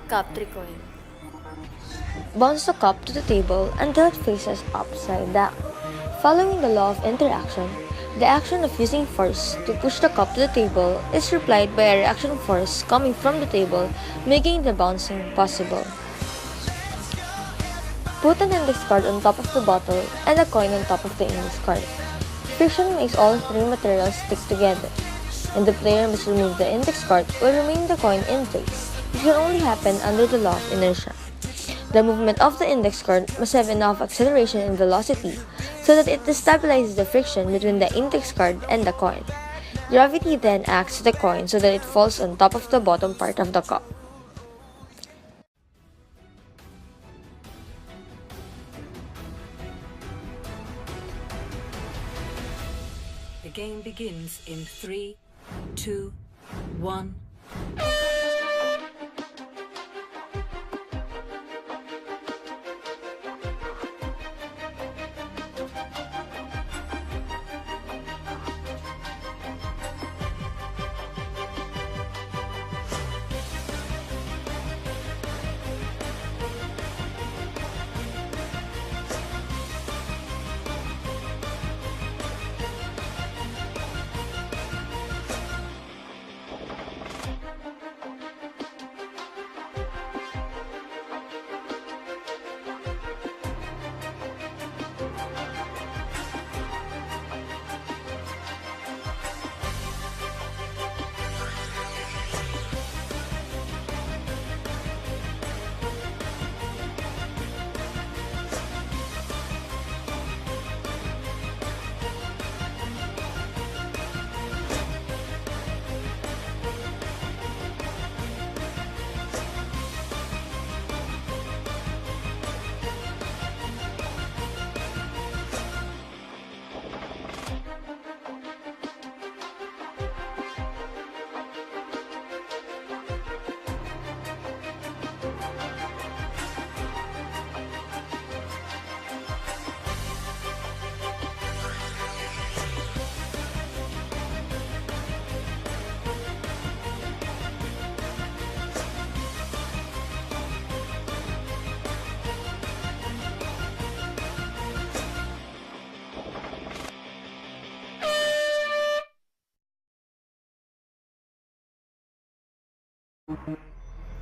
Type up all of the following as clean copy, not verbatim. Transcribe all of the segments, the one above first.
Cup 3 coin. Bounce the cup to the table until it faces upside down. Following the law of interaction, the action of using force to push the cup to the table is replied by a reaction force coming from the table, making the bouncing possible. Put an index card on top of the bottle and a coin on top of the index card. Friction makes all three materials stick together, and the player must remove the index card or remain the coin in place. This can only happen under the law of inertia. The movement of the index card must have enough acceleration and velocity so that it destabilizes the friction between the index card and the coin. Gravity then acts to the coin so that it falls on top of the bottom part of the cup. The game begins in 3, 2, 1.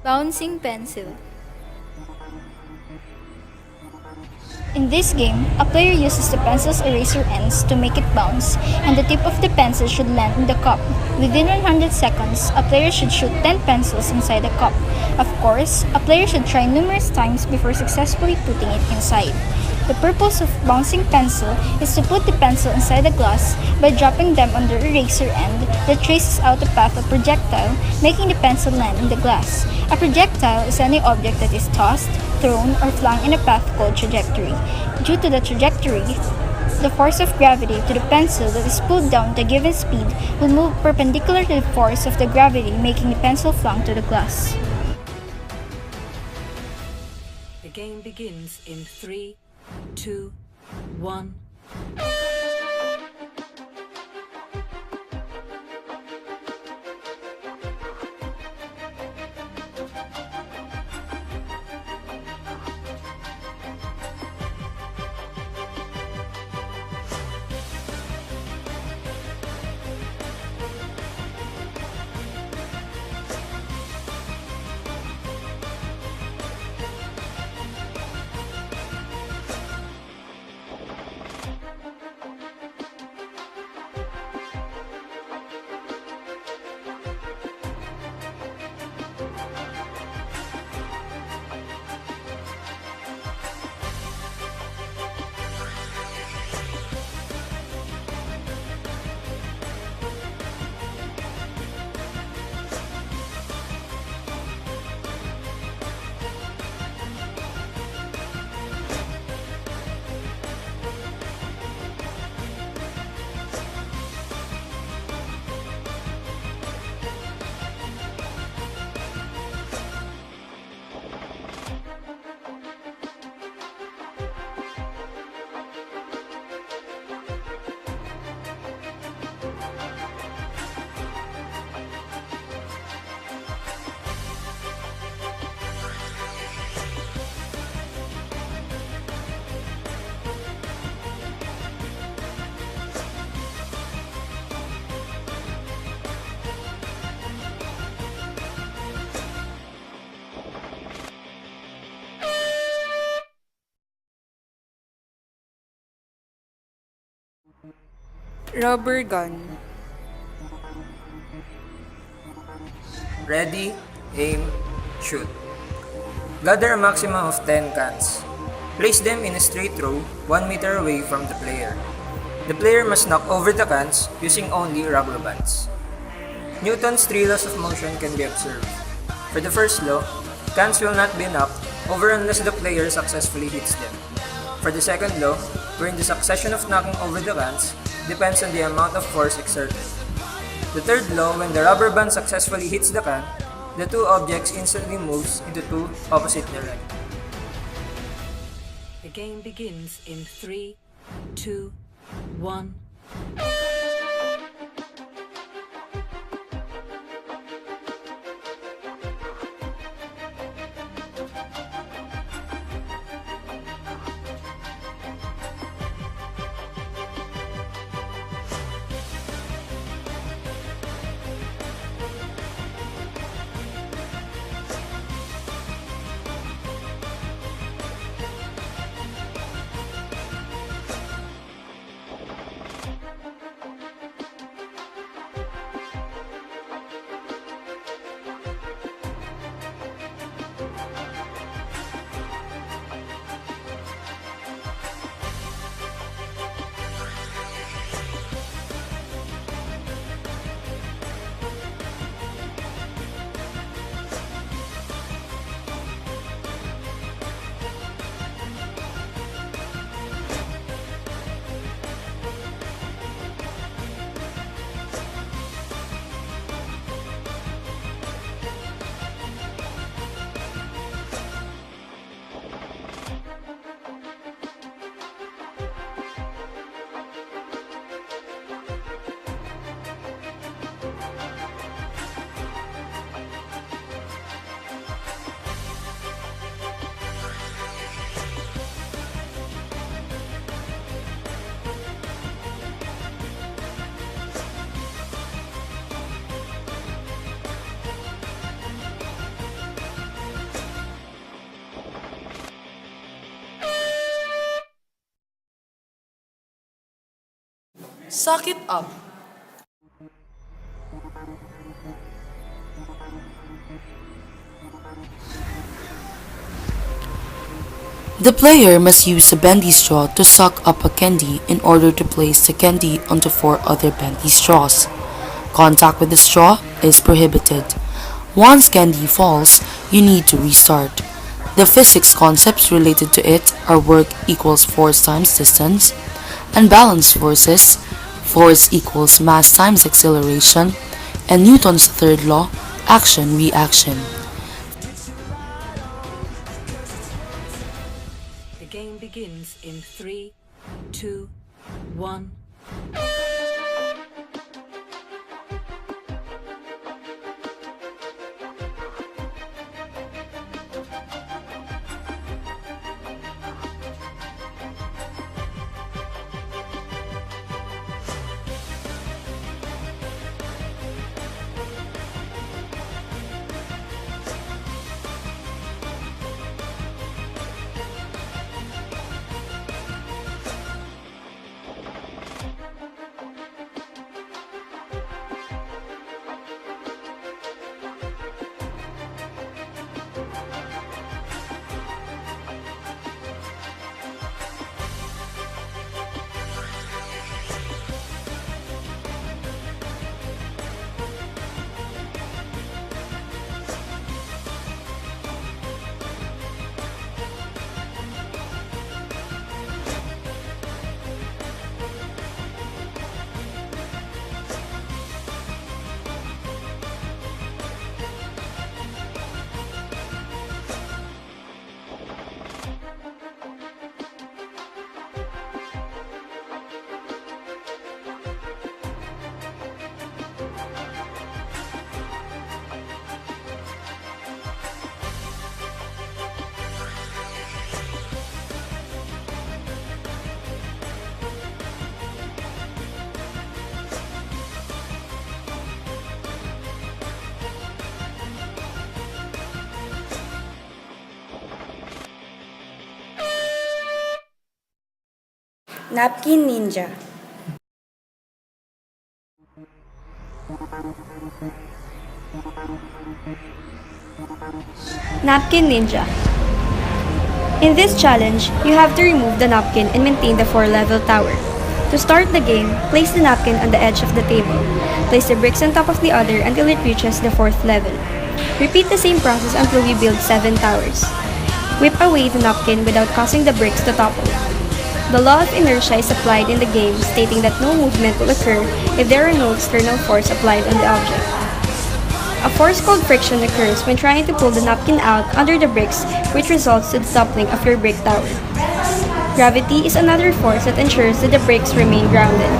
Bouncing pencil. In this game, a player uses the pencil's eraser ends to make it bounce, and the tip of the pencil should land in the cup. Within 100 seconds, a player should shoot 10 pencils inside the cup. Of course, a player should try numerous times before successfully putting it inside. The purpose of bouncing pencil is to put the pencil inside the glass by dropping them on the eraser end that traces out the path of projectile, making the pencil land in the glass. A projectile is any object that is tossed, thrown, or flung in a path called trajectory. Due to the trajectory, the force of gravity to the pencil that is pulled down at a given speed will move perpendicular to the force of the gravity, making the pencil flung to the glass. The game begins in 3, 2, 1. Rubber gun. Ready, aim, shoot. Gather a maximum of 10 cans. Place them in a straight row 1 meter away from the player. The player must knock over the cans using only rubber bands. Newton's three laws of motion can be observed. For the first law, cans will not be knocked over unless the player successfully hits them. For the second law, wherein the succession of knocking over the cans depends on the amount of force exerted. The third law, when the rubber band successfully hits the can, the two objects instantly moves into two opposite directions. The game begins in 3, 2, 1. Suck it up. The player must use a bendy straw to suck up a candy in order to place the candy onto 4 other bendy straws. Contact with the straw is prohibited. Once candy falls, you need to restart. The physics concepts related to it are work equals force times distance, and balance forces, force equals mass times acceleration, and Newton's third law, action-reaction. The game begins in 3, 2, 1. Napkin Ninja. Napkin Ninja. In this challenge, you have to remove the napkin and maintain the 4-level tower. To start the game, place the napkin on the edge of the table. Place the bricks on top of the other until it reaches the 4th level. Repeat the same process until you build 7 towers. Whip away the napkin without causing the bricks to topple. The law of inertia is applied in the game, stating that no movement will occur if there are no external force applied on the object. A force called friction occurs when trying to pull the napkin out under the bricks, which results to the toppling of your brick tower. Gravity is another force that ensures that the bricks remain grounded.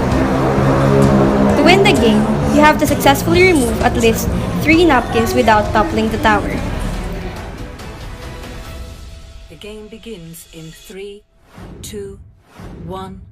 To win the game, you have to successfully remove at least 3 napkins without toppling the tower. The game begins in 3, 2, 1.